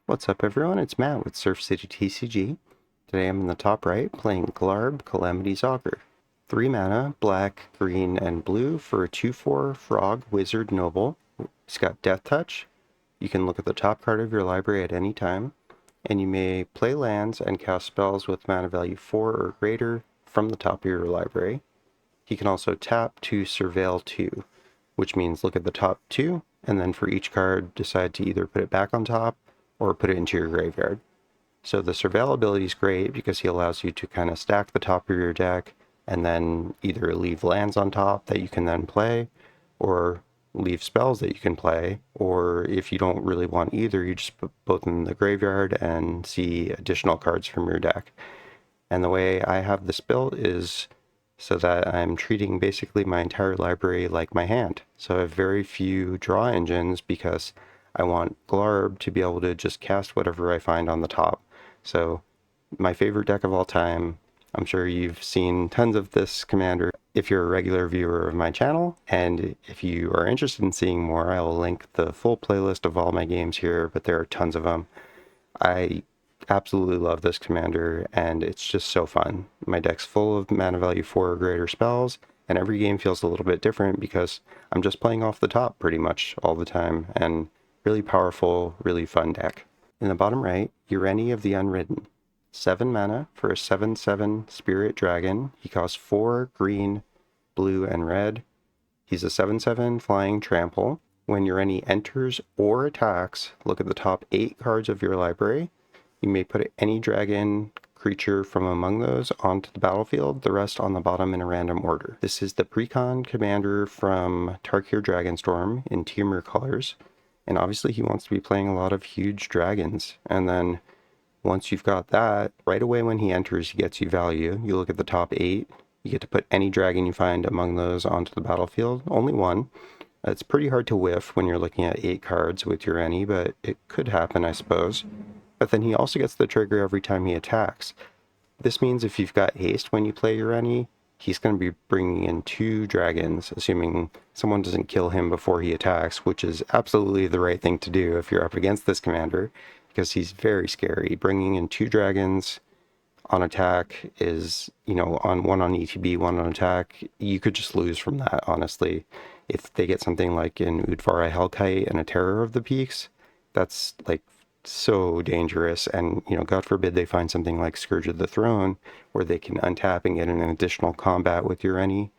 What's up everyone, it's Matt with Surf City TCG. Today I'm in the top right playing Glarb, Calamity's Augur. 3 mana, black, green, and blue for a 2/4 frog wizard noble. He's got Death Touch. You can look at the top card of your library at any time, and you may play lands and cast spells with mana value 4 or greater from the top of your library. He can also tap to surveil 2, which means look at the top 2, and then for each card decide to either put it back on top or put it into your graveyard. So the surveil ability is great because he allows you to kind of stack the top of your deck and then either leave lands on top that you can then play, or leave spells that you can play, or if you don't really want either, you just put both in the graveyard and see additional cards from your deck. And the way I have this built is so that I'm treating basically my entire library like my hand. So I have very few draw engines because I want Glarb to be able to just cast whatever I find on the top. So my favorite deck of all time, I'm sure you've seen tons of this commander if you're a regular viewer of my channel, and if you are interested in seeing more, I will link the full playlist of all my games here, but there are tons of them. I absolutely love this commander, and it's just so fun. My deck's full of mana value 4 or greater spells, and every game feels a little bit different because I'm just playing off the top pretty much all the time, and really powerful, really fun deck. In the bottom right, Ureni of the Unridden. 7 mana for a 7/7 Spirit Dragon. He costs 4 green, blue, and red. He's a 7/7 flying trample. When Ureni enters or attacks, look at the top 8 cards of your library. You may put any dragon creature from among those onto the battlefield, the rest on the bottom in a random order. This is the Precon commander from Tarkir Dragonstorm in Temur colors, and obviously he wants to be playing a lot of huge dragons. And then once you've got that, right away when he enters, he gets you value. You look at the top 8, you get to put any dragon you find among those onto the battlefield, only one. It's pretty hard to whiff when you're looking at 8 cards with Ureni, but it could happen, I suppose. But then he also gets the trigger every time he attacks. This means if you've got haste when you play Ureni, he's going to be bringing in 2 dragons, assuming someone doesn't kill him before he attacks, which is absolutely the right thing to do if you're up against this commander, because he's very scary. Bringing in 2 dragons on attack is, on one on ETB, one on attack, you could just lose from that, honestly. If they get something like an Udvari Hellkite and a Terror of the Peaks, that's like so dangerous. And, God forbid they find something like Scourge of the Throne where they can untap and get an additional combat with Ureni.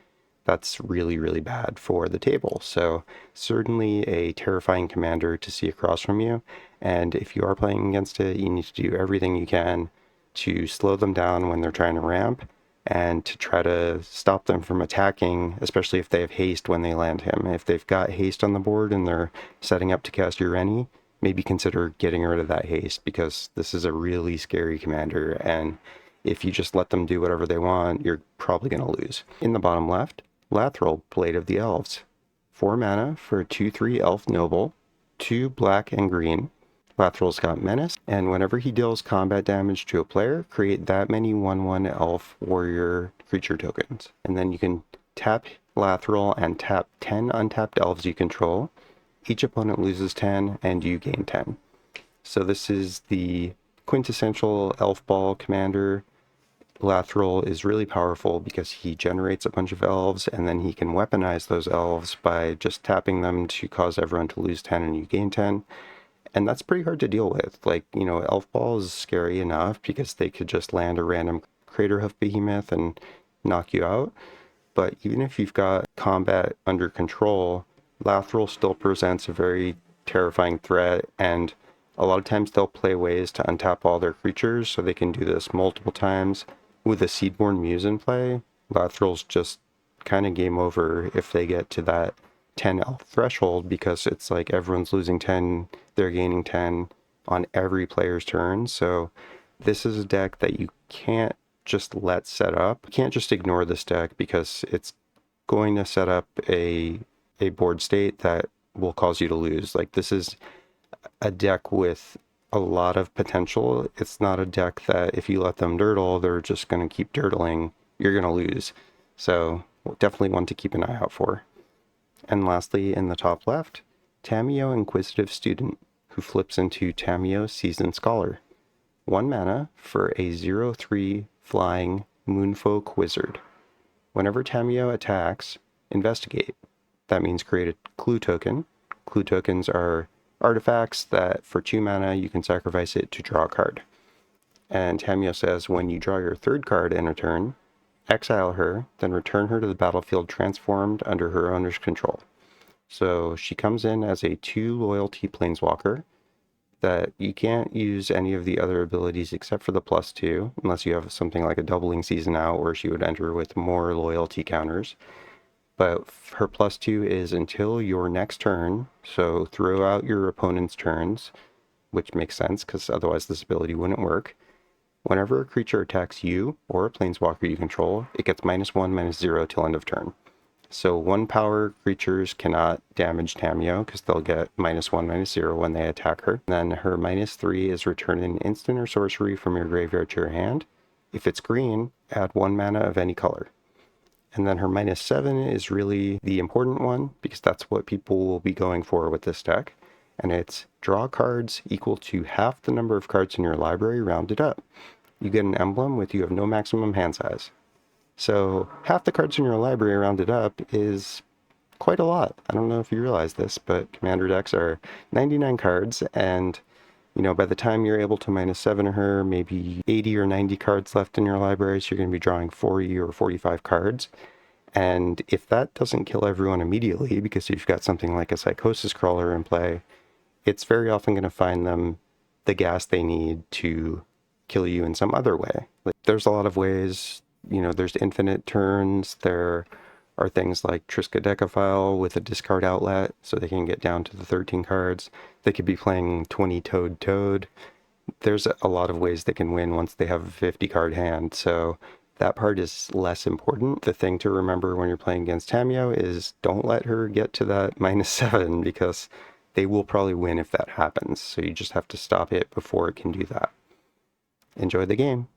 That's really, really bad for the table. So certainly a terrifying commander to see across from you. And if you are playing against it, you need to do everything you can to slow them down when they're trying to ramp, and to try to stop them from attacking, especially if they have haste when they land him. If they've got haste on the board and they're setting up to cast Ureni, maybe consider getting rid of that haste, because this is a really scary commander, and if you just let them do whatever they want, you're probably going to lose. In the bottom left, Lathril, Blade of the Elves. 4 mana for a 2/3 elf noble, 2 black and green. Lathril's got Menace, and whenever he deals combat damage to a player, create that many 1/1 elf warrior creature tokens. And then you can tap Lathril and tap 10 untapped elves you control. Each opponent loses 10, and you gain 10. So this is the quintessential elf ball commander. Lathril is really powerful because he generates a bunch of elves, and then he can weaponize those elves by just tapping them to cause everyone to lose 10 and you gain 10. And that's pretty hard to deal with. Elf Ball is scary enough because they could just land a random Craterhoof Behemoth and knock you out. But even if you've got combat under control, Lathril still presents a very terrifying threat, and a lot of times they'll play ways to untap all their creatures, so they can do this multiple times. With a Seedborn Muse in play, Lathril's just kind of game over if they get to that 10 elf threshold, because it's like everyone's losing 10, they're gaining 10 on every player's turn. So this is a deck that you can't just let set up. You can't just ignore this deck, because it's going to set up a board state that will cause you to lose. This is a deck with a lot of potential. It's not a deck that if you let them dirtle, they're just going to keep dirtling. You're going to lose. So definitely one to keep an eye out for. And lastly, in the top left, Tamiyo Inquisitive Student, who flips into Tamiyo, Seasoned Scholar. 1 mana for a 0/3 flying Moonfolk Wizard. Whenever Tamiyo attacks, investigate. That means create a clue token. Clue tokens are artifacts that for 2 mana you can sacrifice it to draw a card. And Tamiyo says when you draw your 3rd card in a turn, exile her, then return her to the battlefield transformed under her owner's control. So she comes in as a 2 loyalty planeswalker that you can't use any of the other abilities except for the +2, unless you have something like a doubling season out where she would enter with more loyalty counters. But her +2 is until your next turn, so throughout your opponent's turns, which makes sense because otherwise this ability wouldn't work. Whenever a creature attacks you or a planeswalker you control, it gets -1/-0 till end of turn. So 1 power creatures cannot damage Tamiyo because they'll get -1/-0 when they attack her. Then her -3 is return an instant or sorcery from your graveyard to your hand. If it's green, add 1 mana of any color. And then her -7 is really the important one because that's what people will be going for with this deck. And it's draw cards equal to half the number of cards in your library rounded up. You get an emblem with you have no maximum hand size. So half the cards in your library rounded up is quite a lot. I don't know if you realize this, but commander decks are 99 cards, and by the time you're able to -7 her, maybe 80 or 90 cards left in your library, so you're going to be drawing 40 or 45 cards. And if that doesn't kill everyone immediately, because you've got something like a Psychosis Crawler in play, it's very often going to find them the gas they need to kill you in some other way. There's a lot of ways. There's infinite turns. There are things like Triskaidekaphile with a discard outlet, so they can get down to the 13 cards. They could be playing 20 Toad. There's a lot of ways they can win once they have a 50 card hand, so that part is less important. The thing to remember when you're playing against Tamiyo is don't let her get to that -7 because they will probably win if that happens. So you just have to stop it before it can do that. Enjoy the game.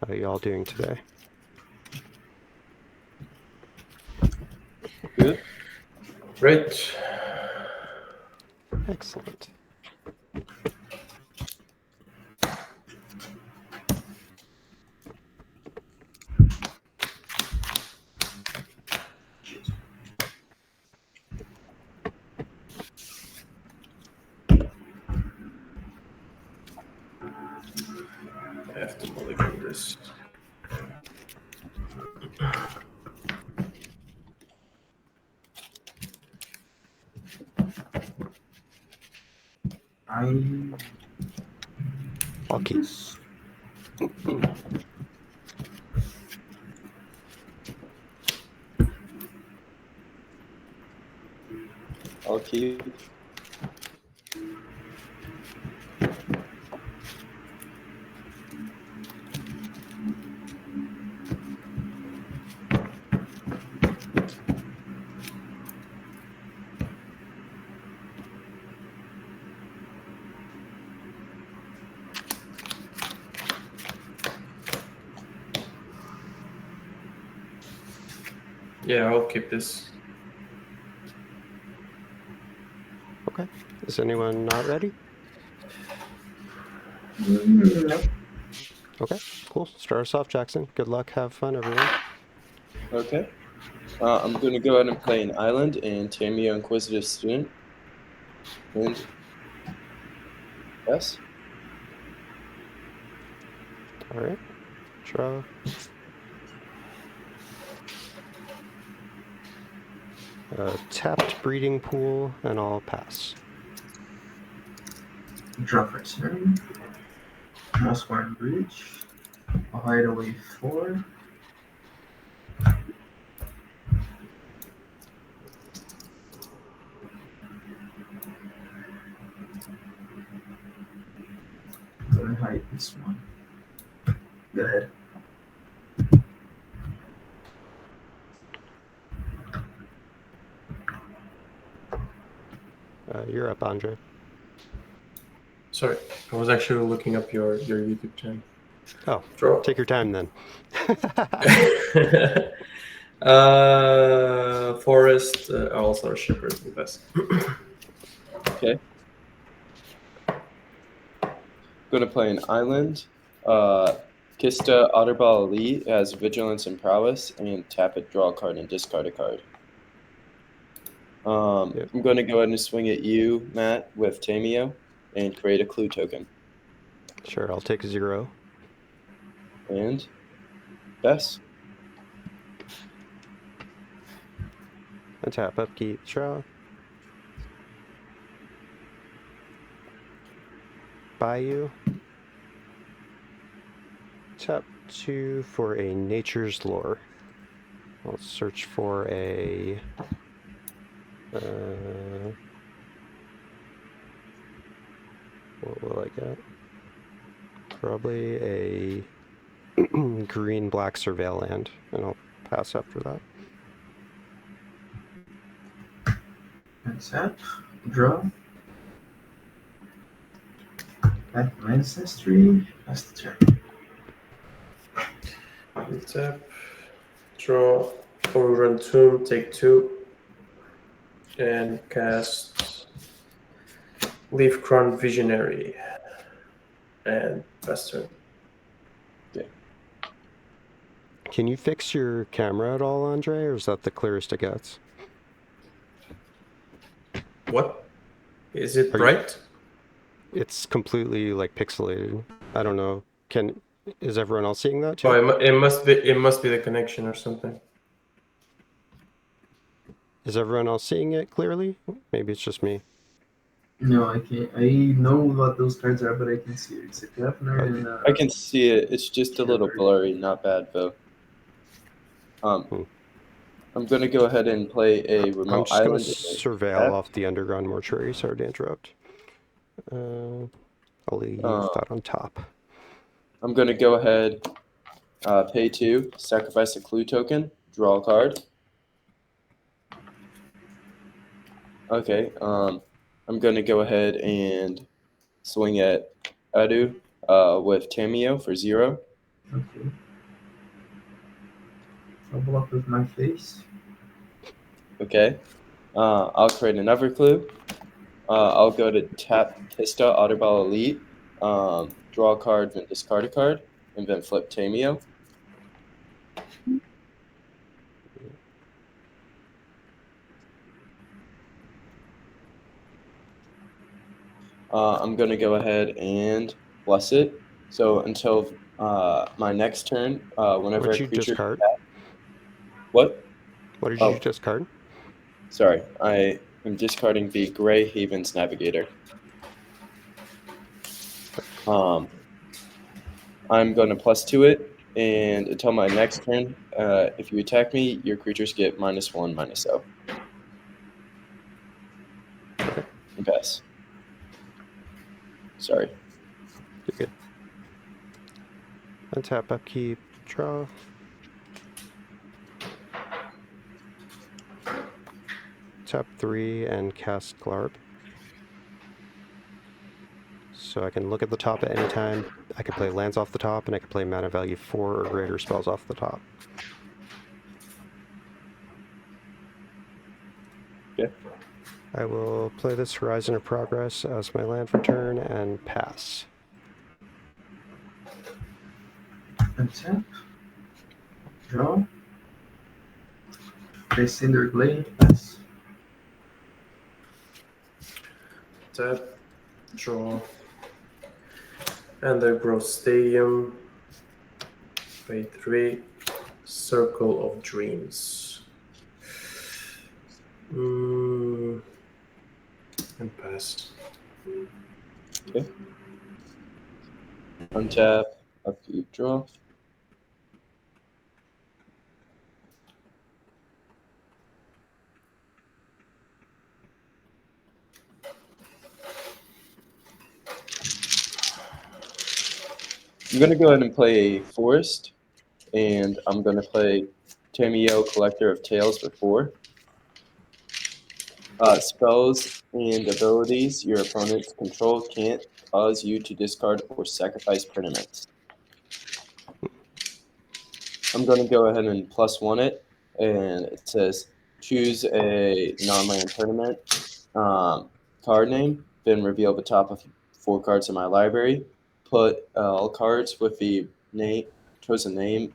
How are you all doing today? Good. Great. Excellent. I have to mulligan this. I'll keep. I'll keep. Yeah, I'll keep this. Okay. Is anyone not ready? No. Okay, cool. Start us off, Jackson. Good luck. Have fun, everyone. Okay. I'm going to go ahead and play an island in Tamiyo Inquisitive Student. And yes. All right. Draw. Tapped breeding pool, and I'll pass. Draw for turn. Mossbarn Bridge. I'll hide away 4. I'm gonna hide this one. Go ahead. You're up, Andre. Sorry, I was actually looking up your YouTube channel. Oh, Draw. take your time then. Forest, also shepherd would be best. Okay. Going to play an island. Kista Otterball Elite has Vigilance and Prowess, and tap it, draw a card, and discard a card. Yep. I'm going to go ahead and swing at you, Matt, with Tamiyo, and create a clue token. Sure, I'll take 0. And Bess. And tap, upkeep, draw. Bayou. Tap 2 for a Nature's Lore. I'll search for a... what will I get? Probably a green-black surveil land, and I'll pass after that. And tap. Draw. Back to my ancestry. Pass the turn. Tap, draw, overrun tomb, take 2, and cast Leaf Crown Visionary, and pass turn. Can you fix your camera at all, Andre, or is that the clearest it gets? What? Is it Are you- bright? It's completely like pixelated. I don't know. Is everyone else seeing that too? Oh, it must be the connection or something. Is everyone else seeing it clearly? Maybe it's just me. No, I can't. I know what those cards are, but I can see it. It's a Gafner and I can see it. It's just a little blurry. Not bad, though. I'm going to go ahead and play a I'm remote just going island. to surveil off the underground mortuary. Sorry to interrupt. I'll leave that on top. I'm going to go ahead, pay 2, sacrifice a clue token, draw a card. Okay, I'm going to go ahead and swing at Adu with Tamiyo for 0. Okay. I'll block with my face. Okay, I'll create another clue. I'll go to tap Kista Otterball Elite, draw a card, then discard a card, and then flip Tamiyo. I'm going to go ahead and bless it. So until my next turn, whenever What did a you creature... discard? What? What did you discard? Sorry, I am discarding the Grey Havens Navigator. I'm going to +2 it, and until my next turn, if you attack me, your creatures get -1/-0. Okay. And pass. Sorry. You're good. Untap, upkeep, draw. Tap 3 and cast Glarb. So I can look at the top at any time. I can play lands off the top, and I can play mana value 4 or greater spells off the top. Okay. I will play this Horizon of Progress as my land for turn and pass. Untap. Draw. Play Cinder Glade. Pass. Tap, draw, Undergrowth Stadium, pay 3, Circle of Dreams. And pass. Okay. Untap, upkeep, draw. I'm going to go ahead and play a forest, and I'm going to play Tamiyo, Collector of Tales for 4. Spells and abilities your opponents control can't cause you to discard or sacrifice permanents. I'm going to go ahead and +1 it, and it says choose a non-land tournament card name, then reveal the top of 4 cards in my library. Put all cards with the chosen name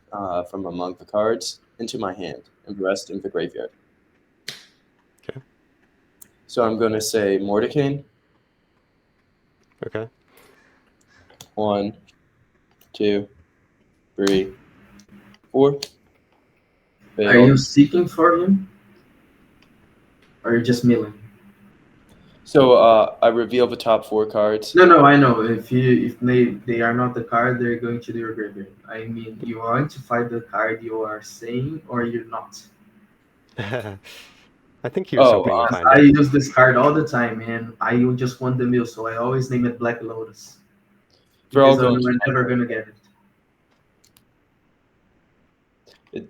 from among the cards into my hand, and the rest in the graveyard. Okay. So I'm going to say Mordecai. Okay. 1, 2, 3, 4. Are you seeking for him? Or are you just milling? So I reveal the top 4 cards. No, I know. If they are not the card, they're going to your graveyard. I mean, you want to find the card you are saying, or you're not. I think he was Oh, hoping to find I it. use this card all the time, and I just won the mill, so I always name it Black Lotus. They're all Because I going know to I'm never gonna get it.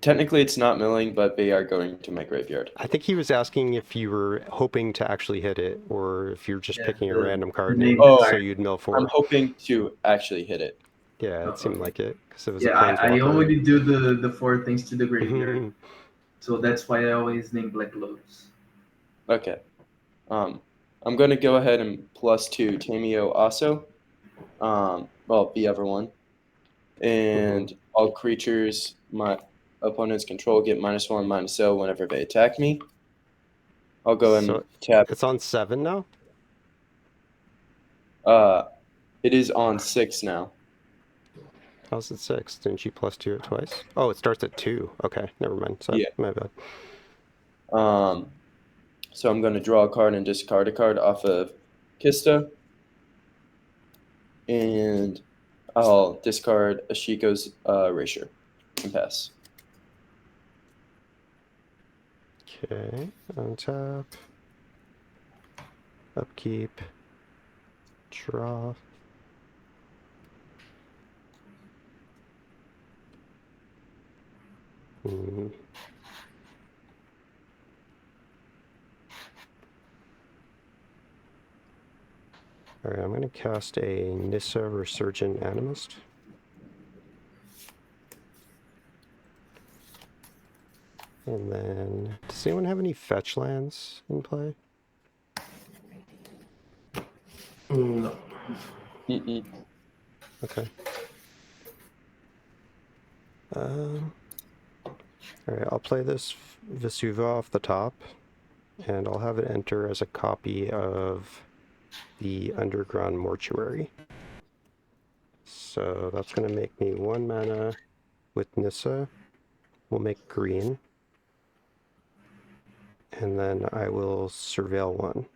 Technically, it's not milling, but they are going to my graveyard. I think he was asking if you were hoping to actually hit it, or if you're just Yeah, picking a the random card name name, of the so card. you'd mill 4. I'm hoping to actually hit it. Yeah, Oh, it seemed okay. like it, because it was Yeah, a I planeswalker. only do the 4 things to the graveyard, so that's why I always name Black Lotus. Okay. I'm going to go ahead and +2 Tamiyo also. Well, the other one. And all creatures my opponents control get -1, -0 whenever they attack me. I'll go and So tap. it's on 7 now? It is on 6 now. How's it 6? Didn't you +2 it twice? Oh, it starts at 2. Okay, never mind. Sorry, Yeah. my bad. So I'm going to draw a card and discard a card off of Kista. And I'll discard Ashiko's Erasure and pass. Okay, untap. Upkeep. Draw. Alright, I'm going to cast a Nissa Resurgent Animist. And then, does anyone have any fetch lands in play? No. Mm-mm. Okay. Alright, I'll play this Vesuva off the top, and I'll have it enter as a copy of the Underground Mortuary. So that's going to make me 1 mana with Nissa. We'll make green. And then I will surveil 1.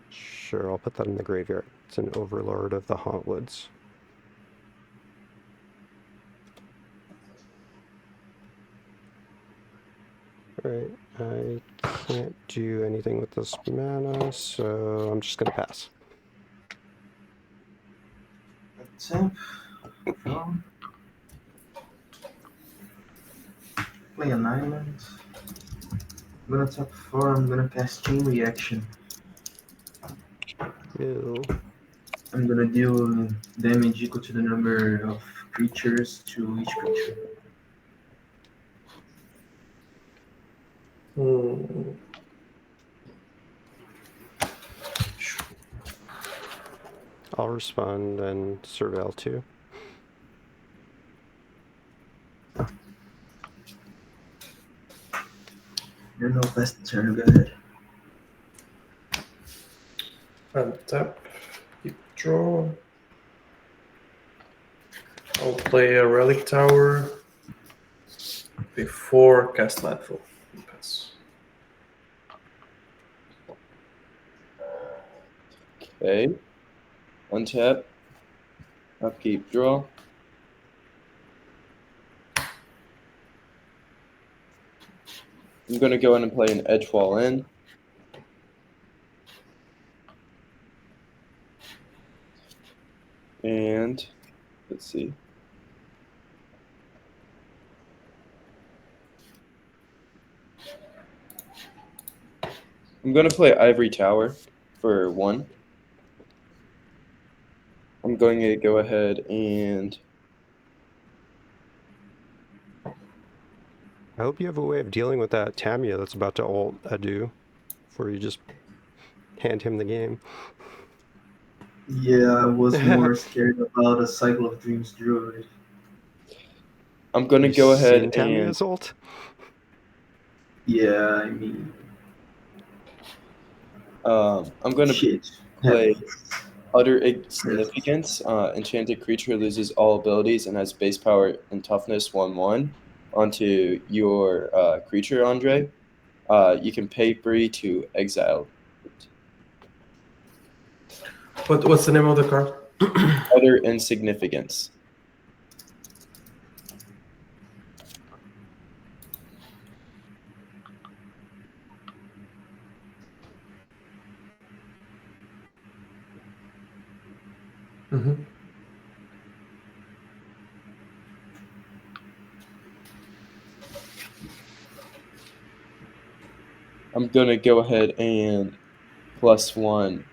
Sure, I'll put that in the graveyard. It's an Overlord of the Hauntwoods. Alright, I can't do anything with this mana, so I'm just gonna pass. Tap. Draw. Play an island. I'm gonna tap 4. I'm gonna cast Chain Reaction. Ew. I'm gonna deal damage equal to the number of creatures to each creature. I'll respond and surveil 2. You're no best turn, go ahead. Untap. Keep draw. I'll play a Relic Tower before cast Lathril. Pass. Okay. Untap. Upkeep, draw. I'm going to go in and play an Edgewall in. And let's see. I'm going to play Ivory Tower for 1. I'm going to go ahead and I hope you have a way of dealing with that Tamiyo that's about to ult Adu before you just hand him the game. Yeah, I was more scared about a Cycle of Dreams Druid. I'm gonna You go seen ahead and Tamiyo's ult? Yeah, I mean, I'm gonna shit. play Happens. Utter Yes. Insignificance. Enchanted creature loses all abilities and has base power and toughness 1/1 onto your creature, Andre. You can pay 3 to exile it. What's the name of the card? Utter Insignificance. Mm-hmm. I'm gonna go ahead and +1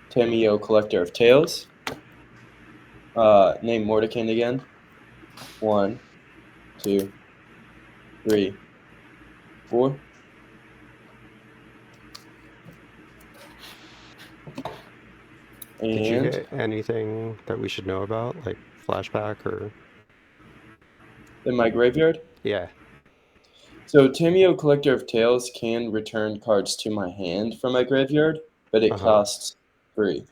Tamiyo, Collector of Tales. Name Mordekin again. 1, 2, 3, 4. Did you And hit anything that we should know about, like flashback or? in my graveyard. Yeah. So Tamiyo, Collector of Tales can return cards to my hand from my graveyard, but it Uh-huh. costs 3.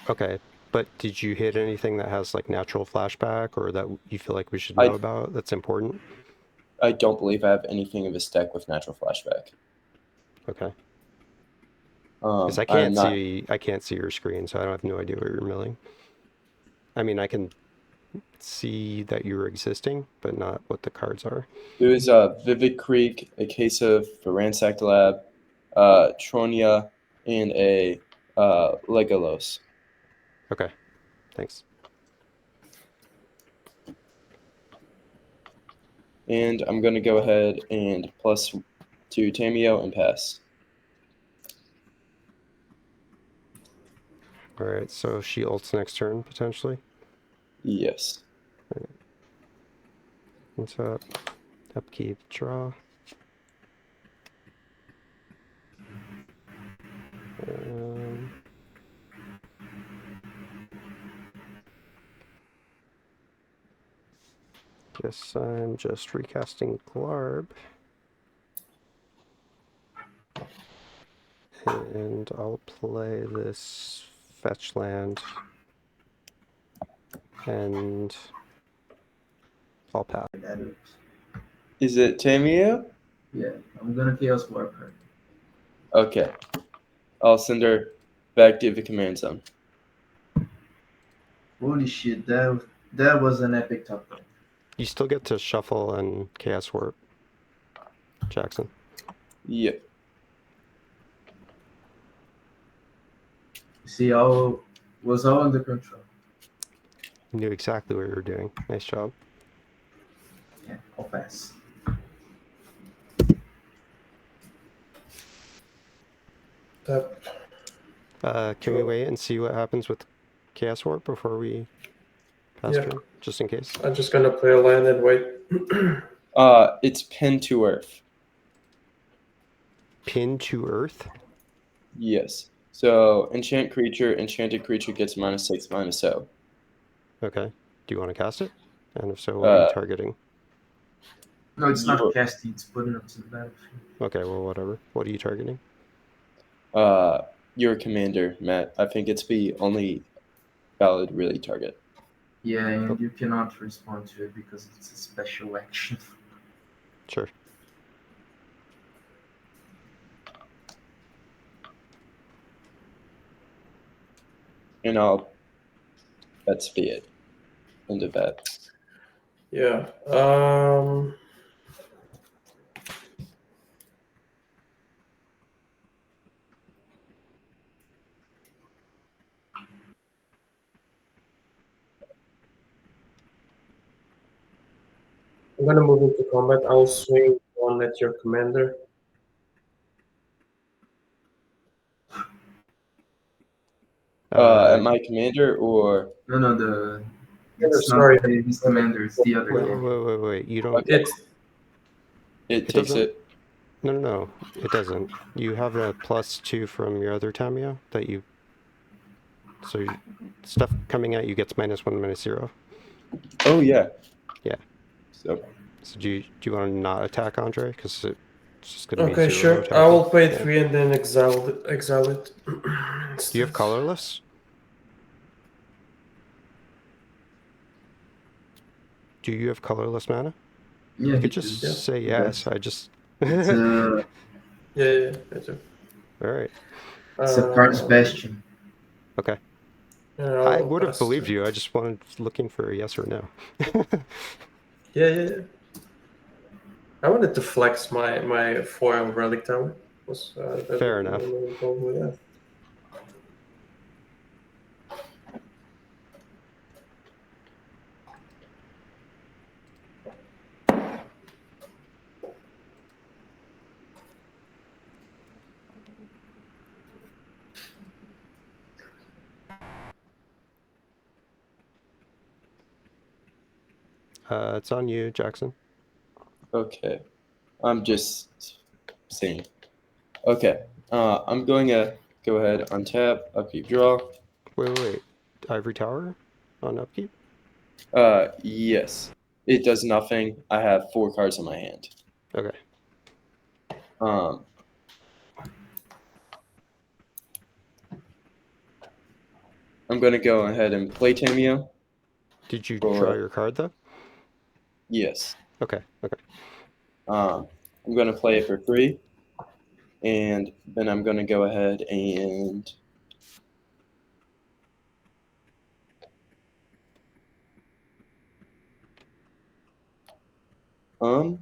Okay. But did you hit anything that has like natural flashback or that you feel like we should I know about that's important? I don't believe I have anything of his deck with natural flashback. Okay. Because I I'm can't not. see your screen, so I don't have no idea what you're milling. I mean, I can see that you're existing, but not what the cards are. It was Vivid Creek, a case of the Ransacked Lab, Tronia, and a Legolos. Okay. Thanks. And I'm going to go ahead and +2 Tamiyo and pass. All right. So she ults next turn potentially. Yes. What's up? Upkeep. Draw. Guess I'm just recasting Glarb. And I'll play this fetch land. And I'll pass. That is. Is it Tamiyo? Yeah, I'm gonna Chaos Warp her. Okay. I'll send her back to the command zone. Holy shit, that was an epic top deck. You still get to shuffle and Chaos Warp, Jackson. Yeah. See, was all under control. You knew exactly what you were doing. Nice job. Yeah, I'll pass. Can we wait and see what happens with Chaos Warp before we pass Yeah. turn? Just in case. I'm just gonna play a land and wait. It's pinned to Earth. Pin to Earth? Yes. So enchanted creature gets -6, -0. Okay. Do you want to cast it? And if so, what are you targeting? No, it's not Your- casting, it's putting up to the battlefield. Okay, well, whatever. What are you targeting? Your commander, Matt. I think it's the only valid really target. Yeah, and you cannot respond to it because it's a special action. Sure. And that's be it. End of that. Yeah. I'm gonna move into combat. I'll swing one at your commander. At my commander or No, Yeah, it's sorry. not his commander, it's the other Wait, guy. wait, wait, wait. You don't. Okay. It's It takes doesn't- it. No, it doesn't. You have a +2 from your other Tamiyo that you. So stuff coming at you gets -1, -0. Oh yeah. Yeah. So So do you want to not attack Andre? Because it's just going to be Okay, 0 sure. attacking. I will pay Yeah. 3 and then exile it. Do you have colorless? Do you have colorless mana? Yeah, You he could just does. say He yes. does. I just. It's Yeah, I do. All right. it's a Cards Bastion. Okay. Yeah, I I'll would have pass believed to- you. I just wanted looking for a yes or no. Yeah. I wanted to flex my foil relic tower. Fair enough. Go with that. It's on you, Jackson. okay. I'm just saying. Okay. I'm going to go ahead, untap, upkeep, draw. Wait. Ivory Tower on upkeep? Yes. It does nothing. I have 4 cards in my hand. Okay. I'm going to go ahead and play Tamiyo. Did you Or- draw your card, though? Yes. Okay. I'm going to play it for free. And then I'm going to go ahead and I'm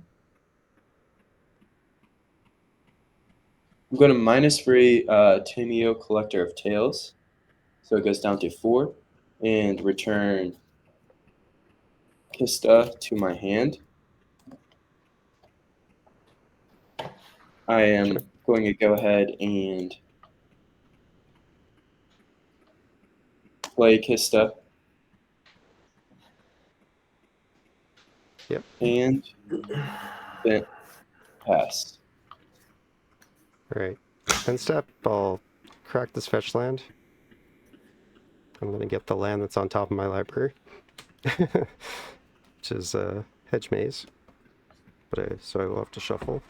going to -3 Tamiyo Collector of Tales. So it goes down to 4. And return Kista to my hand. I am going to go ahead and play Kista. Yep. And then pass. All right. End step, I'll crack this fetch land. I'm going to get the land that's on top of my library, which is Hedge Maze. So I will have to shuffle.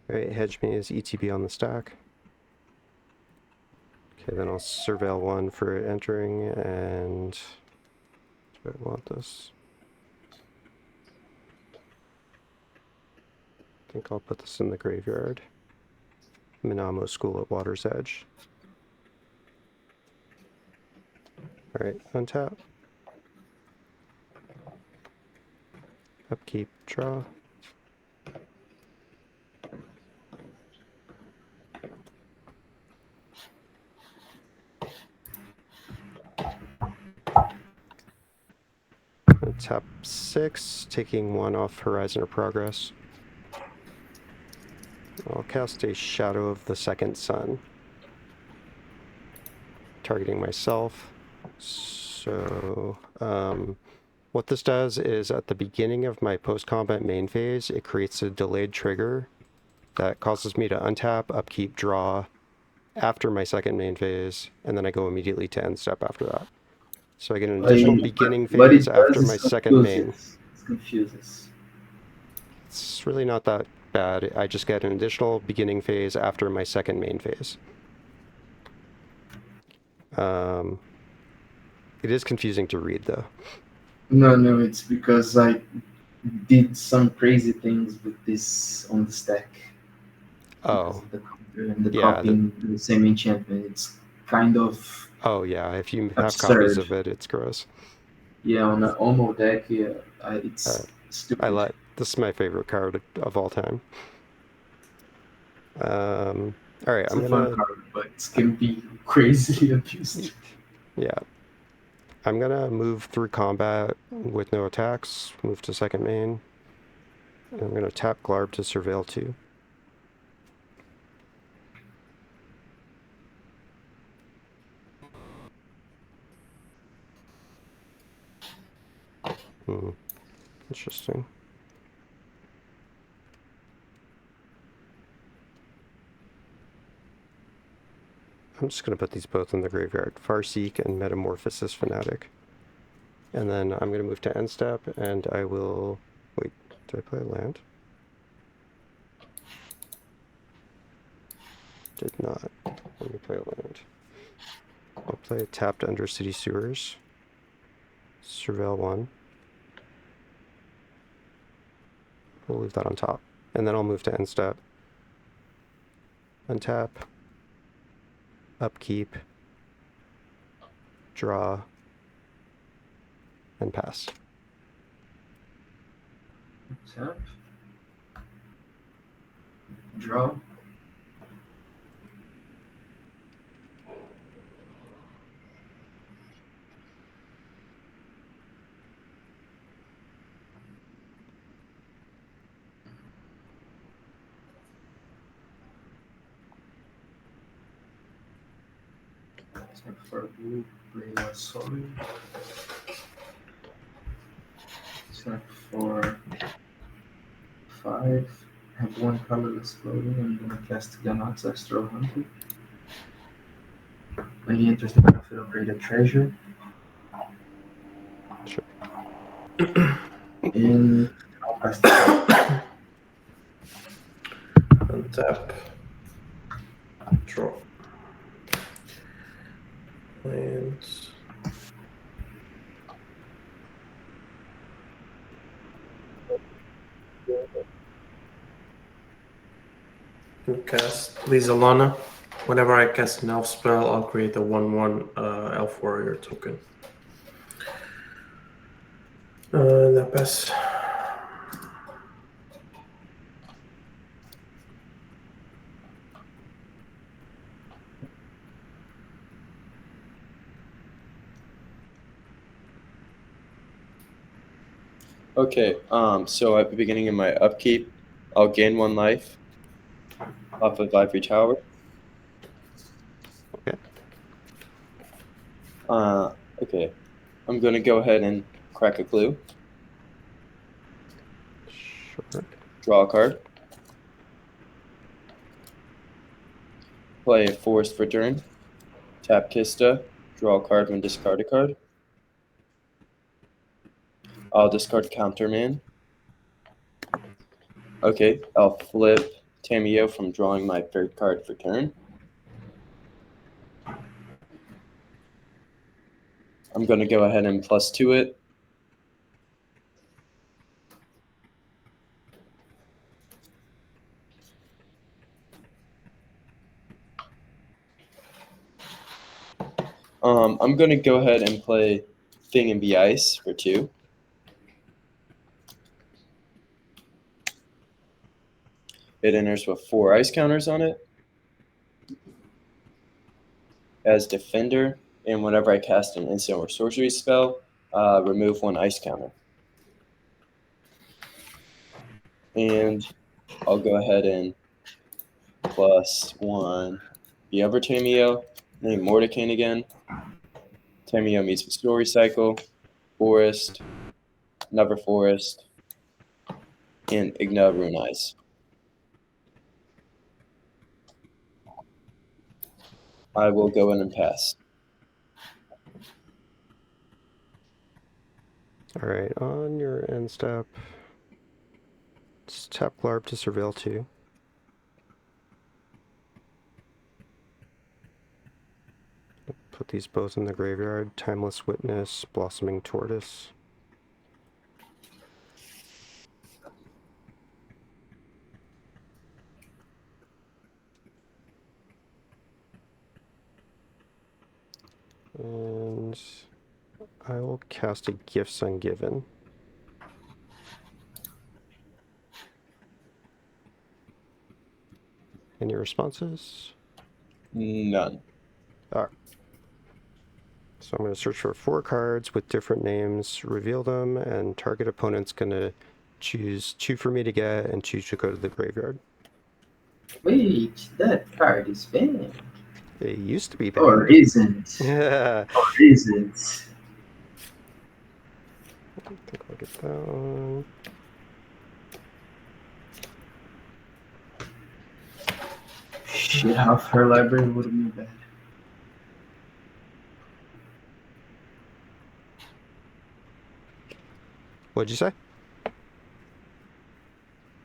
Alright, Hedge Maze, ETB on the stack. Okay, then I'll surveil 1 for entering, and do I want this? I think I'll put this in the graveyard. Minamo School at Water's Edge. Alright, untap. Upkeep, draw. Tap 6, taking 1 off Horizon of Progress. I'll cast a Shadow of the Second Sun, targeting myself. So, what this does is at the beginning of my post-combat main phase, it creates a delayed trigger that causes me to untap, upkeep, draw after my second main phase, and then I go immediately to end step after that. So I get an additional beginning phase after my second main. It confuses. It's really not that bad. I just get an additional beginning phase after my second main phase. It is confusing to read, though. No, it's because I did some crazy things with this on the stack. Oh. The Yeah, copying the same enchantment. It's kind of Oh, yeah, if you have absurd. copies of it, it's gross. Yeah, on an Omo deck, yeah, it's stupid. This is my favorite card of all time. Alright, It's a fun card, but it can be crazily abused. Yeah. I'm gonna move through combat with no attacks, move to second main. And I'm gonna tap Glarb to surveil 2. Interesting. I'm just going to put these both in the graveyard. Farseek and Metamorphosis Fanatic. And then I'm going to move to end step, and I will... Wait, did I play a land? Did not. Let me play a land. I'll play a tapped Undercity Sewers. Surveil 1. We'll leave that on top. And then I'll move to end step. Untap. Upkeep. Draw. And pass. Tap. Draw. Tap for blue, bring a solid. Tap for 5. Have 1 colorless floating. I'm gonna cast Ganot's Astral Hunter. When he enters the battlefield, upgrade a treasure. Sure. And I'll pass the Untap. Draw. Lands. Cast Lizalana. Whenever I cast an elf spell, I'll create a 1/1 elf warrior token. That pass. Okay, so at the beginning of my upkeep, I'll gain 1 life off of Ivory Tower. Okay. Okay. I'm going to go ahead and crack a clue. Sure. Draw a card. Play a Forest for turn. Tap Kista. Draw a card and discard a card. I'll discard Counterman. Okay, I'll flip Tamiyo from drawing my 3rd card for turn. I'm going to go ahead and +2 it. I'm going to go ahead and play Thing and Be Ice for 2. It enters with 4 ice counters on it as defender, and whenever I cast an instant or sorcery spell, remove 1 ice counter. And I'll go ahead and +1 the other Tamiyo, name Mordecane again. Tamiyo meets with Story Cycle, Forest, another Forest, and Igna Rune Eyes. I will go in and pass. All right, on your end step, just tap Glarb to surveil 2. Put these both in the graveyard. Timeless Witness, Blossoming Tortoise. And I will cast a Gifts Ungiven. Any responses? None. All right. So I'm going to search for 4 cards with different names, reveal them, and target opponent's going to choose 2 for me to get and 2 to go to the graveyard. Wait, that card is banned. It used to be banned. Or isn't. Yeah. Or isn't. think I'll get that one. Shit, half her library wouldn't be bad. What'd you say?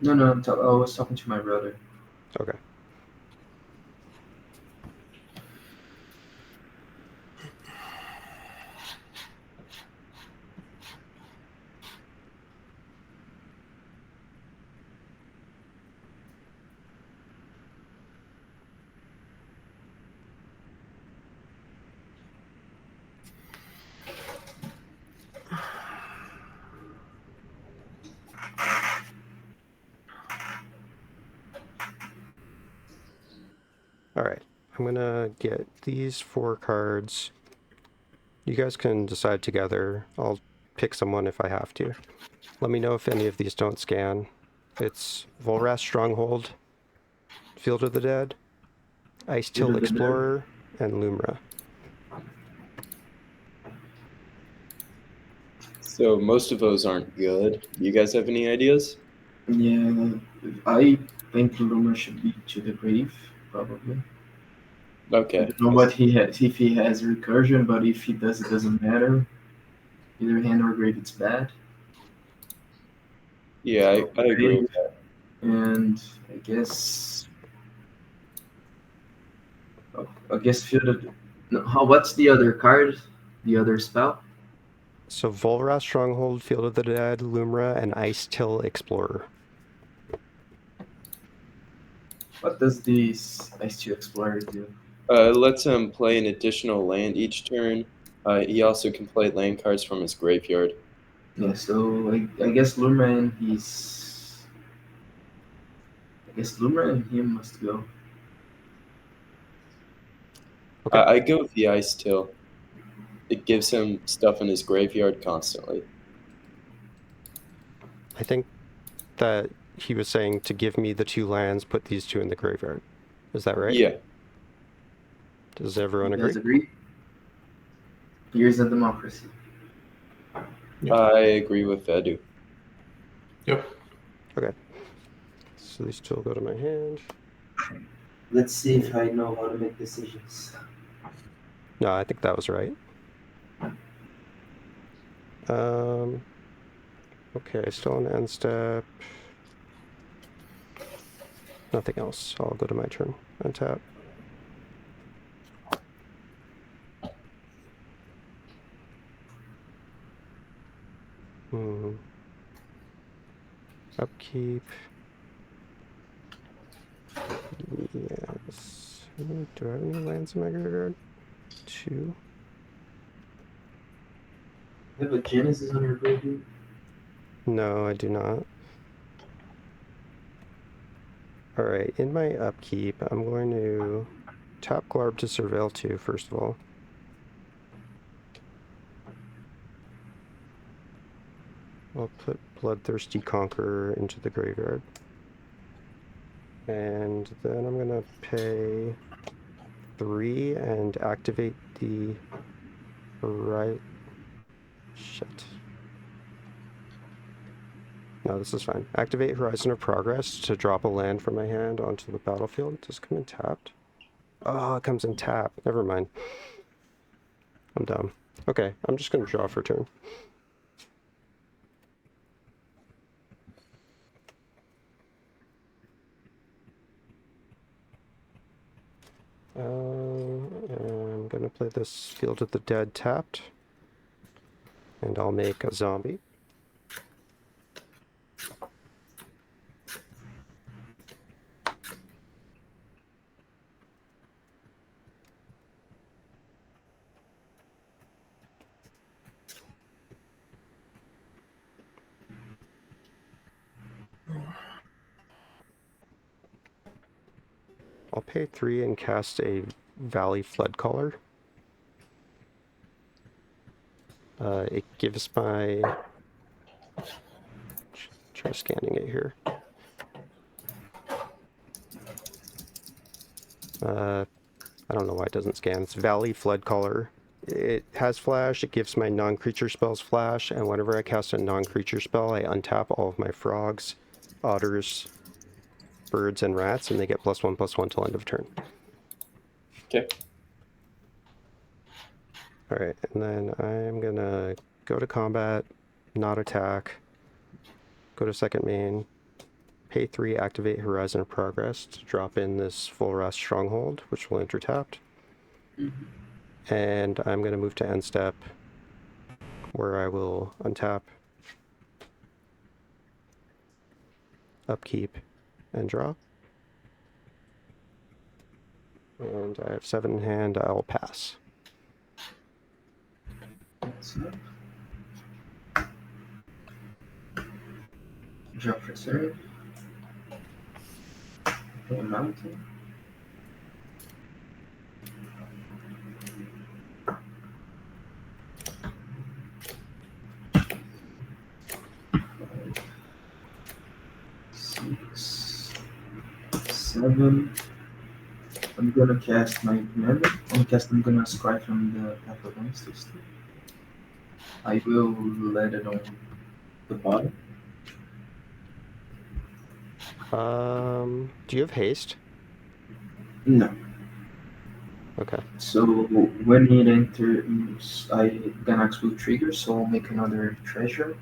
No, I was talking to my brother. Okay. Alright, I'm gonna get these 4 cards. You guys can decide together. I'll pick someone if I have to. Let me know if any of these don't scan. It's Volrath Stronghold, Field of the Dead, Ice Till Explorer, and Lumra. So most of those aren't good. Do you guys have any ideas? Yeah, I think Luma should be to the grave, probably. I Okay. don't know what he has, if he has recursion, but if he does, it doesn't matter. Either hand or grave, it's bad. Yeah, I agree with that. And I guess fielded. No, what's the other card? The other spell? So Volrath Stronghold, Field of the Dead, Lumra, and Ice Till Explorer. What does this Ice Two Explorer do? It lets him play an additional land each turn. He also can play land cards from his graveyard. Yeah, so I guess Luma and his. I guess Luma and him must go. Okay. I go with the Ice Till. It gives him stuff in his graveyard constantly. I think that he was saying to give me the 2 lands, put these 2 in the graveyard. Is that right? Yeah. Does everyone You guys agree? agree? Here's a democracy. Yep. I agree with Edu. Yep. Okay. So these 2 will go to my hand. Let's see if I know how to make decisions. No, I think that was right. Okay, still on end step. Nothing else. I'll go to my turn. Untap. Upkeep. Yes. Do I have any lands in my graveyard? 2. You have a Genesis on your graveyard? No, I do not. Alright, in my upkeep, I'm going to tap Glarb to surveil 2, first of all. I'll put Bloodthirsty Conqueror into the graveyard. And then I'm going to pay 3 and activate the Shit. No, this is fine. Activate Horizon of Progress to drop a land from my hand onto the battlefield. Does it come in tapped? Oh, it comes in tapped. Never mind. I'm dumb. Okay, I'm just going to draw for turn. I'm going to play this Field of the Dead tapped. And I'll make a zombie. I'll pay 3 and cast a Valley Floodcaller. It gives my... Try scanning it here. I don't know why it doesn't scan. It's Valley Floodcaller. it has flash, it gives my non-creature spells flash, and whenever I cast a non-creature spell, I untap all of my frogs, otters, birds, and rats, and they get +1/+1 till end of turn. Okay. Alright, and then I'm gonna go to combat, not attack, go to second main, pay 3, activate Horizon of Progress to drop in this Full Rest Stronghold, which will enter tapped. And I'm gonna move to end step, where I will untap, upkeep, and draw. And I have 7 in hand, I'll pass. Drop for serve. Okay, mountain. Six, 7. I'm gonna cast my commander. I'm gonna scry from the Path of Monsters. I will let it on the bottom. Do you have haste? No. Okay. So when it enters, Ganax will trigger, so I'll make another treasure.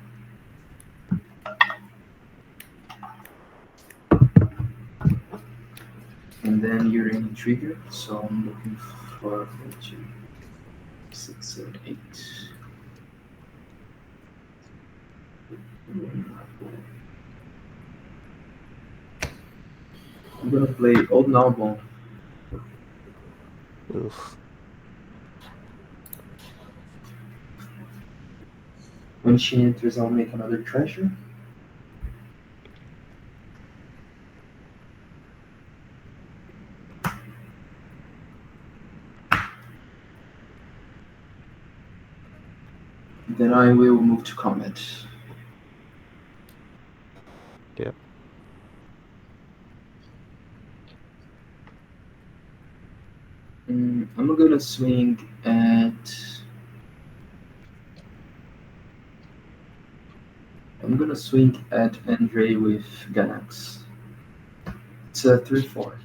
And then Ureni trigger, so I'm looking for 4, 2, 6, 7, 8. I'm gonna play Old Narbonne. Oof. When she enters, I'll make another treasure. Then I will move to combat. Yep. I'm gonna swing at. I'm gonna swing at Andre with Ganax. It's a 3/4.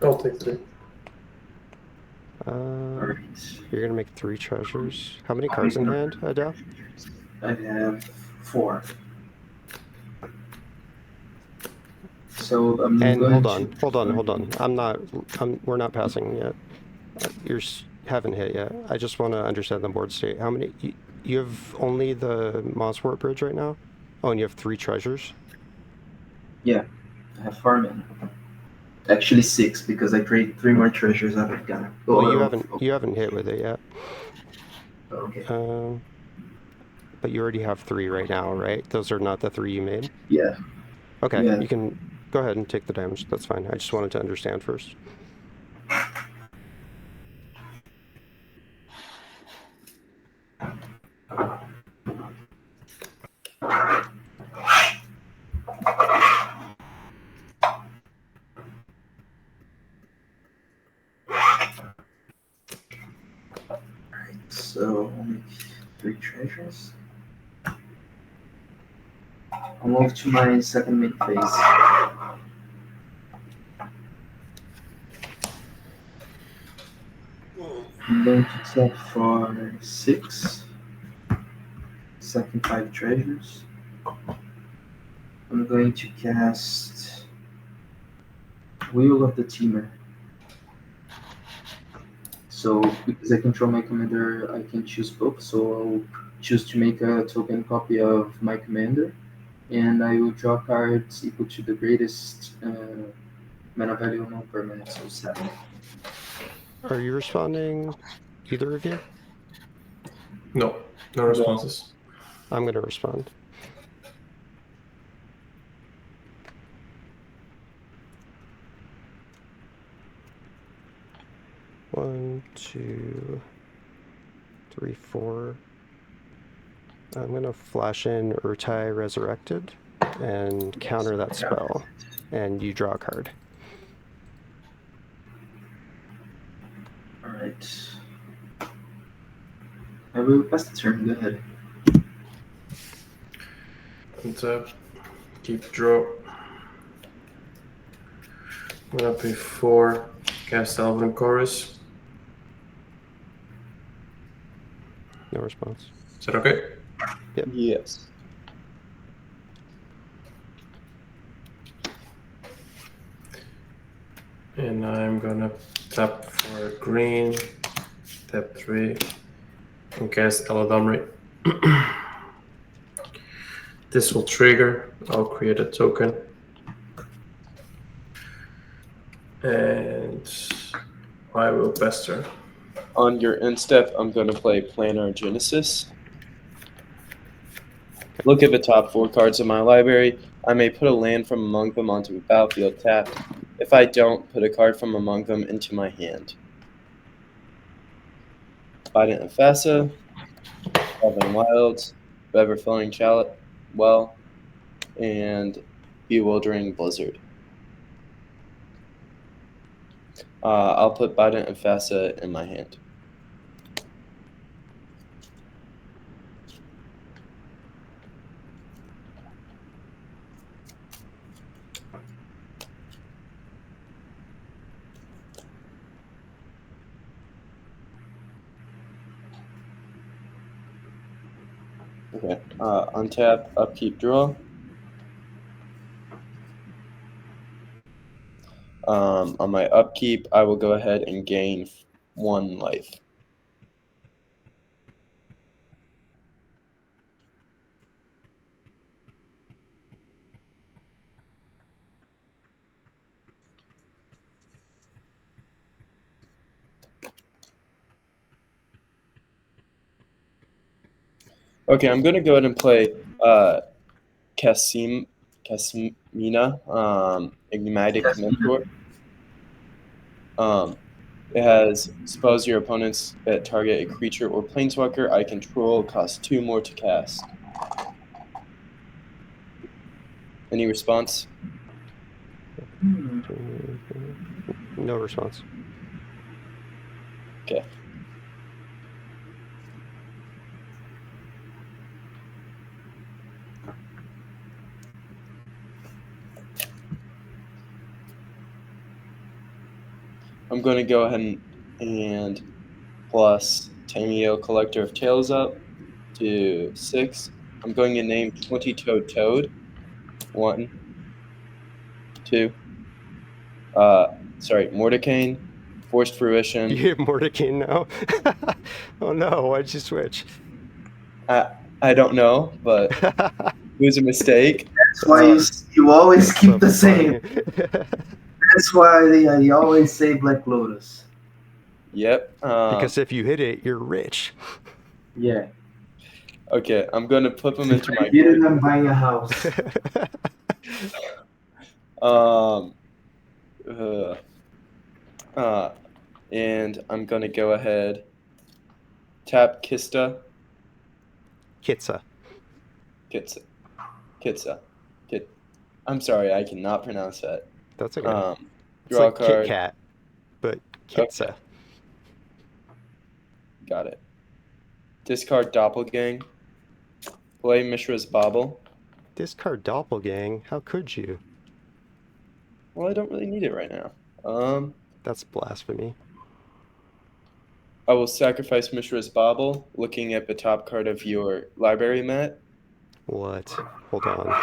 I'll take 3. Alright. You're gonna make 3 treasures. How many cards in hand, Adele? I have 4. So I'm And going hold to. on. We're not passing yet. Haven't hit yet. I just want to understand the board state. How many? You have only the Mosswort Bridge right now? Oh, and you have 3 treasures? Yeah, I have 4 men. Actually 6 because I create 3 more treasures out of Ghana. Well, you haven't hit with it yet. Okay. But you already have 3 right now, right? Those are not the 3 you made? Yeah. Okay, Yeah. you can go ahead and take the damage. That's fine. I just wanted to understand first. So I'll make 3 treasures. I'll move to my second main phase. I'm going to tap for 6. Second 5 treasures. I'm going to cast Wheel of the Teamer. So because I control my commander, I can choose both. So I'll choose to make a token copy of my commander, and I will draw cards equal to the greatest mana value on permanent, so 7. Are you responding, either of you? No responses. I'm going to respond. One, 2, 3, 4. I'm going to flash in Urtai Resurrected and counter that spell, and you draw a card. Alright. Alright. I will pass the turn, go ahead. Untap, keep draw. I'm gonna pay 4, cast Elven Chorus. No response. Is that okay? Yep. Yes. And I'm gonna tap for green, tap 3, and cast Eladamri. This will trigger. I'll create a token. And I will pester. On your end step, I'm going to play Planar Genesis. Look at the top 4 cards of my library. I may put a land from among them onto the battlefield tapped. If I don't, put a card from among them into my hand. Bident and Fassa, Elven Wilds, Ever-Flowing Chalice, Well, and Bewildering Blizzard. I'll put Bident and Fassa in my hand. Okay. Untap, upkeep, draw. On my upkeep, I will go ahead and gain 1 life. Okay, I'm going to go ahead and play Casimina, Enigmatic Mentor. It has spells your opponents that target a creature or planeswalker I control cost 2 more to cast. Any response? No response. Okay. I'm going to go ahead and plus Tamiyo, Collector of Tales up to 6. I'm going to name 20-Toed Toad. 1, 2. Mordecane, Forced Fruition. You hit Mordecane now? Oh no, why'd you switch? I don't know, but it was a mistake. That's why you always keep So the same. funny. That's why you always say Black Lotus. Yep. Because if you hit it, you're rich. Yeah. Okay, I'm going to put them into If my I did it, hand. I'm buying a house. And I'm going to go ahead, tap Kista. Kitsa. Kitsa. I'm sorry, I cannot pronounce that. That's okay. It's Draw a like Kit card. Kat, but Kitsa. Okay. Got it. Discard Doppelgang. Play Mishra's Bauble. Discard Doppelgang? How could you? Well, I don't really need it right now. That's blasphemy. I will sacrifice Mishra's Bauble, looking at the top card of your library, Matt. What? Hold on.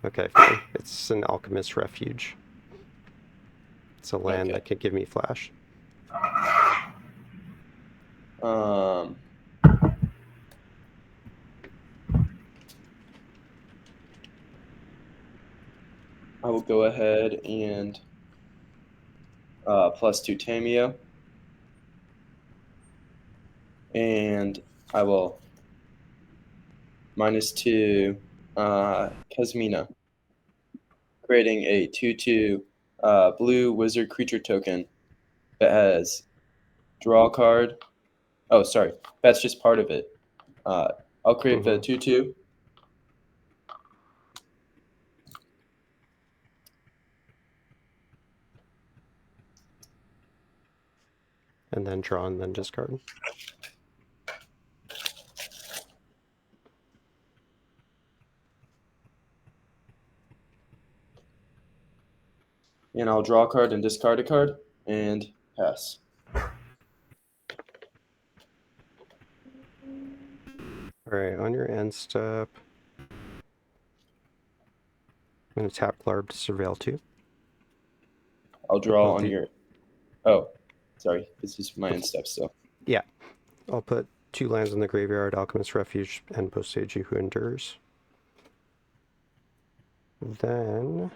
Okay, fine. It's an Alchemist Refuge. It's a land that could give me flash. I will go ahead and plus 2 Tamiyo. And I will -2 Kazmina, creating a 2/2 blue wizard creature token that has draw a card. Oh, sorry, that's just part of it. I'll create the 2/2. and then draw and then discard. And I'll draw a card and discard a card and pass. Alright, on your end step, I'm going to tap Glarb to surveil 2. I'll draw Oh, on your. Oh, sorry. This is my end step still. Yeah. I'll put 2 lands in the graveyard, Alchemist Refuge, and Boseiju Who Endures. Then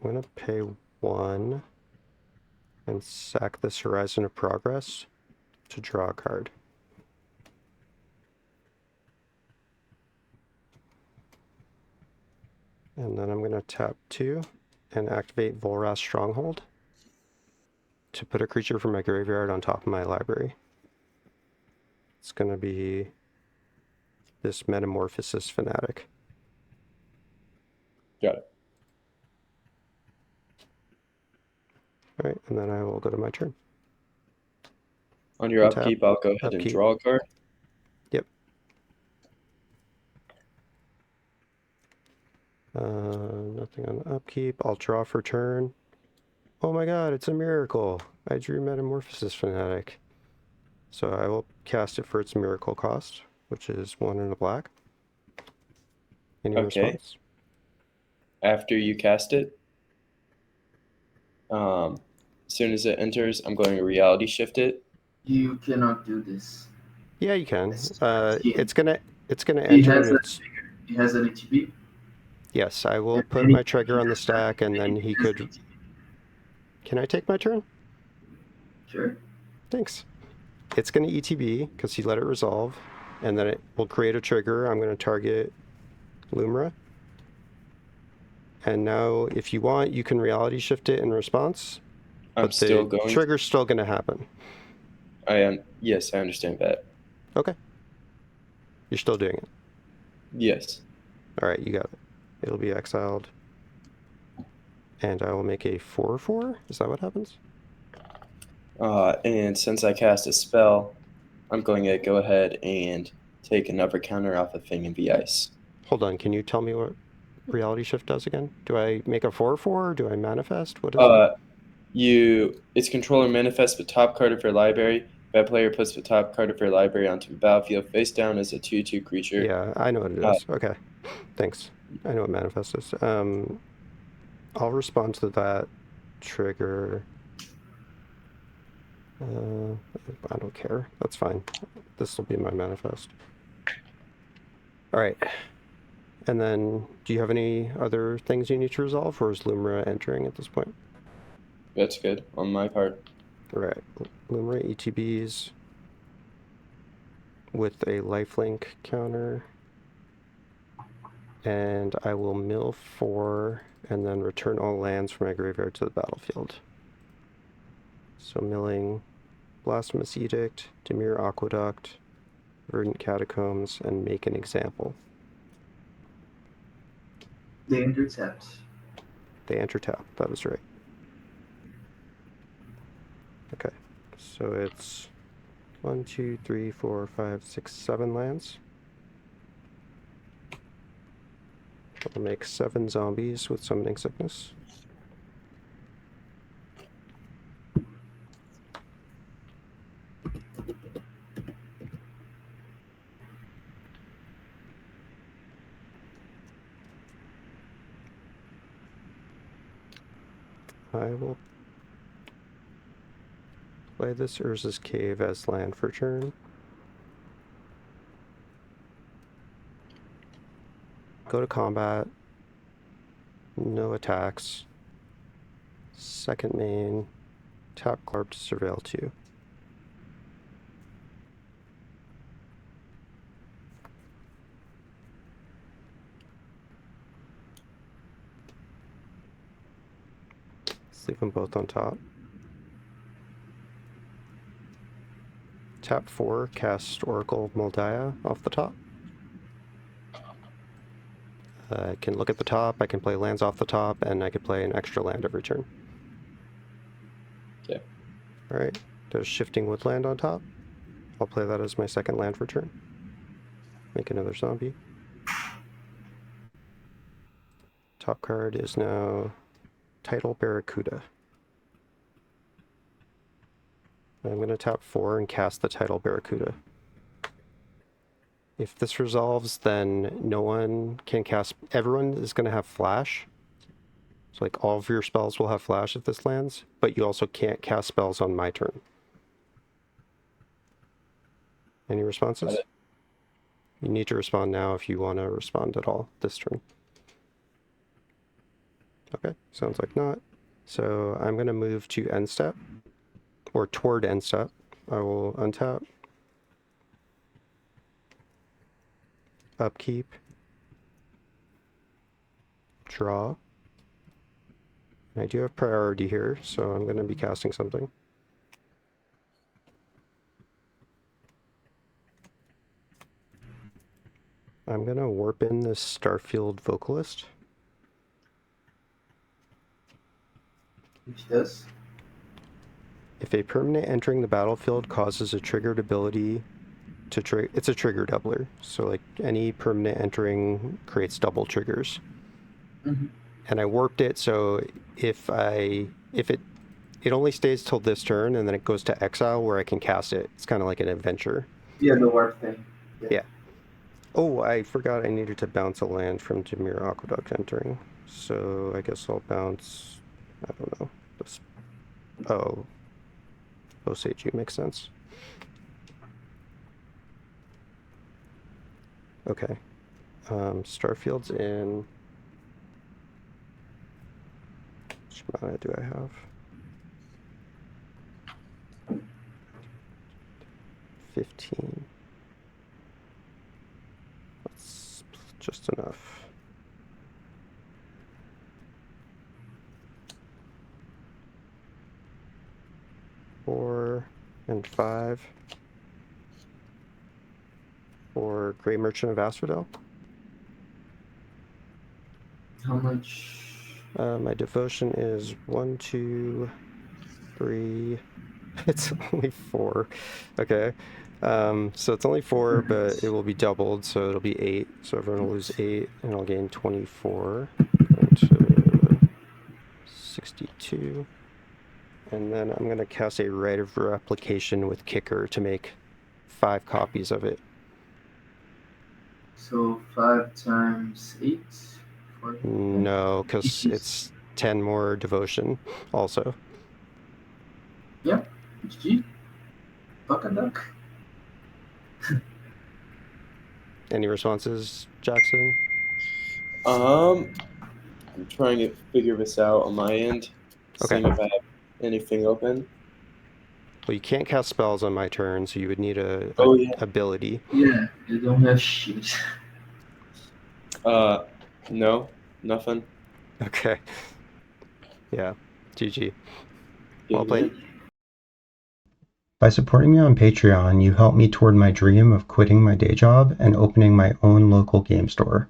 I'm going to pay 1 and sack this Horizon of Progress to draw a card. And then I'm going to tap 2 and activate Volrath's Stronghold to put a creature from my graveyard on top of my library. It's going to be this Metamorphosis Fanatic. Got it. Alright, and then I will go to my turn. On your Untap, upkeep, I'll go ahead and upkeep. draw a card. Yep. Nothing on the upkeep. I'll draw for turn. Oh my god, it's a miracle. I drew Metamorphosis Fanatic. So I will cast it for its miracle cost, which is 1 and a black. Any Okay. response? After you cast it, as soon as it enters, I'm going to reality shift it. You cannot do this. Yeah, you can. Yeah. It's gonna He enter has and a it's... He has an ETB. Yes, I will And put any- my trigger on the stack and then he has could... ETB. Can I take my turn? Sure. Thanks. It's going to ETB because he let it resolve, and then it will create a trigger. I'm going to target Lumra. And now, if you want, you can reality shift it in response. I'm But still the going. trigger's still going to happen. Yes, I understand that. Okay. You're still doing it. Yes. All right, you got it. It'll be exiled. And I will make a 4/4. Is that what happens? And since I cast a spell, I'm going to go ahead and take another counter off of Thing and Ice. Hold on. Can you tell me what reality shift does again? Do I make a 4/4? Do I manifest? What is it? Its controller manifests the top card of your library. That player puts the top card of your library onto the battlefield face down as a 2/2 creature. Yeah, I know what it is. Okay. Thanks. I know what manifest is. I'll respond to that trigger. I don't care. That's fine. This will be my manifest. All right. And then, do you have any other things you need to resolve, or is Lumra entering at this point? That's good on my part. All right. Lumra ETBs with a lifelink counter. And I will mill 4 and then return all lands from my graveyard to the battlefield. So milling Blasphemous Edict, Demir Aqueduct, Verdant Catacombs, and Make an Example. They enter tapped. They enter tap, that is right. Okay, so it's 1, 2, 3, 4, 5, 6, 7 lands. I'll make 7 zombies with Summoning Sickness. I will play this Urza's Cave as land for turn. Go to combat. No attacks. Second main. Tap Glarb to surveil 2. Let's leave them both on top. Tap 4, cast Oracle of Moldiah off the top. I can look at the top, I can play lands off the top, and I could play an extra land every turn. Okay. Alright, there's Shifting Woodland on top. I'll play that as my second land for turn. Make another zombie. Top card is now Tidal Barracuda. I'm going to tap 4 and cast the Tidal Barracuda. If this resolves, then no one can cast... Everyone is going to have flash. So like all of your spells will have flash if this lands, but you also can't cast spells on my turn. Any responses? You need to respond now if you want to respond at all this turn. Okay, sounds like not. So I'm going to move to end step, or toward end step. I will untap, upkeep, draw. I do have priority here, so I'm going to be casting something. I'm going to warp in this Starfield Vocalist. Which does? If a permanent entering the battlefield causes a triggered ability to trigger, it's a trigger doubler. So like any permanent entering creates double triggers. Mm-hmm. And I warped it so if it only stays till this turn and then it goes to exile where I can cast it. It's kind of like an adventure. Yeah, the warp thing. Yeah. Oh, I forgot I needed to bounce a land from Dimir Aqueduct entering. So I guess I'll bounce, I don't know. This, oh, Osage makes sense. Okay. Starfield's in. Which mana do I have? 15. That's just enough. Four and 5 for Great Merchant of Asphodel. How much? My devotion is 1, 2, 3. It's only 4. Okay. So it's only 4, but it will be doubled, so it'll be 8. So everyone will lose 8, and I'll gain 24. Going to 62. And then I'm going to cast a Rite of Replication with Kicker to make 5 copies of it. So 5 times 8? No, because it's 10 more devotion also. Yeah, GG. Buck a duck. Any responses, Jackson? I'm trying to figure this out on my end. Okay. Seeing if I have anything open. Well, you can't cast spells on my turn, so you would need a ability. Yeah, you don't have shit. No, nothing. Okay. Yeah. GG. Well played. By supporting me on Patreon, you help me toward my dream of quitting my day job and opening my own local game store.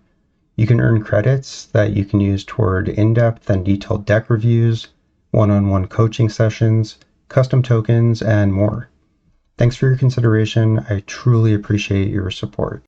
You can earn credits that you can use toward in-depth and detailed deck reviews, one-on-one coaching sessions, custom tokens, and more. Thanks for your consideration. I truly appreciate your support.